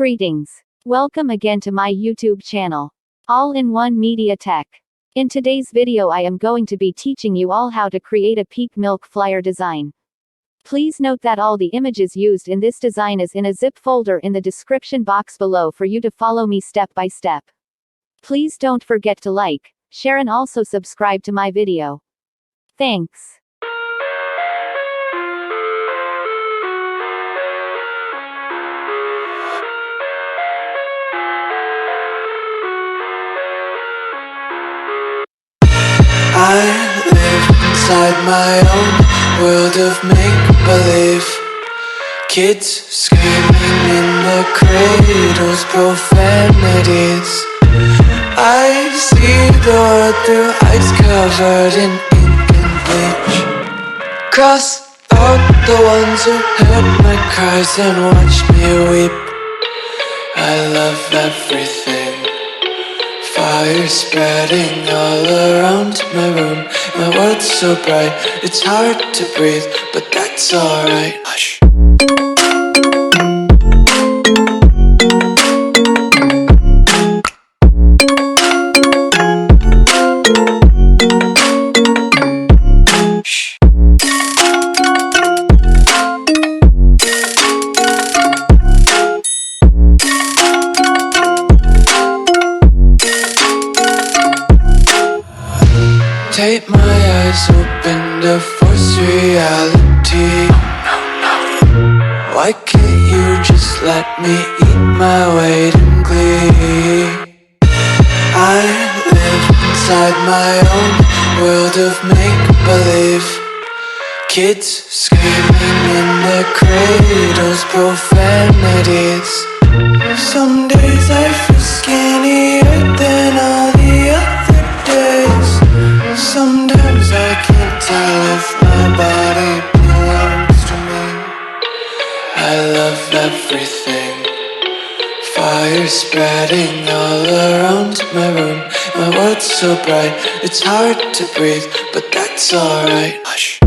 Greetings. Welcome again to my YouTube channel, All-in-One Media Tech. In today's video I am going to be teaching you all how to create a peak milk flyer design. Please note that all the images used in this design is in a zip folder in the description box below for you to follow me step by step. Please don't forget to like, share and also subscribe to my video. Thanks. I live inside my own world of make-believe. Kids screaming in the cradles, profanities. I see the world through ice covered in ink and bleach. Cross out the ones who heard my cries and watched me weep. I love everything. Fire spreading all around my room. My world's so bright, it's hard to breathe, but that's alright. Hush. Tape my eyes open to force reality. Why can't you just let me eat my weight in glee? I live inside my own world of make-believe. Kids screaming in the cradles, profanities. Some days I feel skinnier than all the other days. Sometimes I can't tell if my body belongs to me. I love everything. Fire spreading all around my room. My world's so bright, it's hard to breathe, but that's alright. Hush.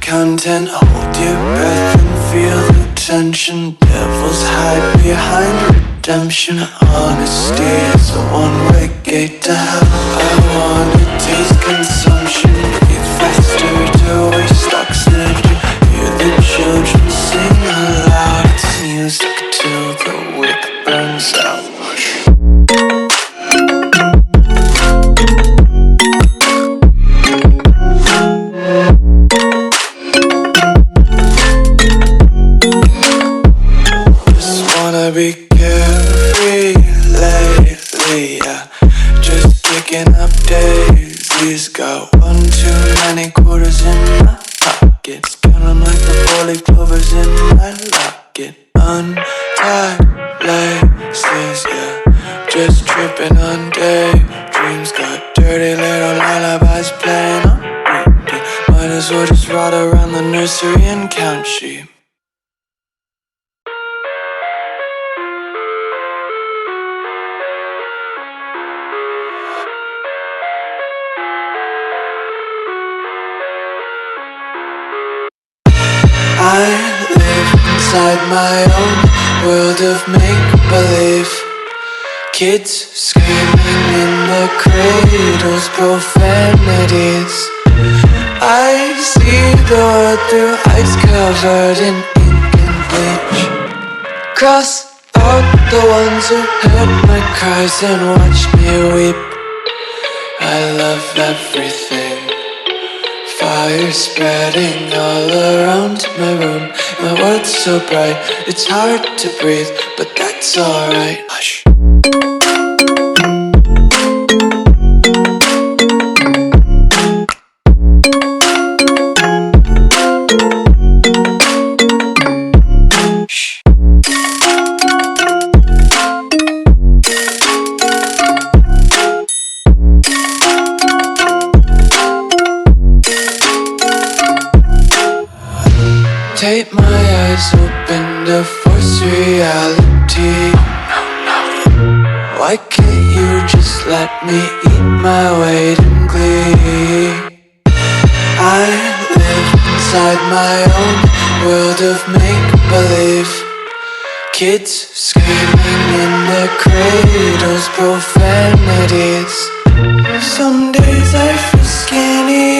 Content, hold your breath and feel the tension. Devils hide behind redemption. Honesty is a one-way gate to hell. I wanna taste consumption. Breathe faster to waste oxygen. Hear the children sing aloud. It's music till the wick burns out. Be carefree lately, yeah. Just picking up daisies. Got one too many quarters in my pockets. Count 'em like the four-leaf clovers in my locket. Untied laces, yeah. Just tripping on daydreams. Got dirty little lullabies playing on repeat. Might as well just ride around the nursery and count sheep. I live inside my own world of make-believe. Kids screaming in the cradles, profanities. I see the world through ice covered in ink and bleach. Cross out the ones who heard my cries and watched me weep. I love everything. Fire spreading all around my room. My world's so bright, it's hard to breathe, but that's alright. Hush. Why can't you just let me eat my weight in glee? I live inside my own world of make-believe. Kids screaming in their cradles, profanities. Some days I feel skinny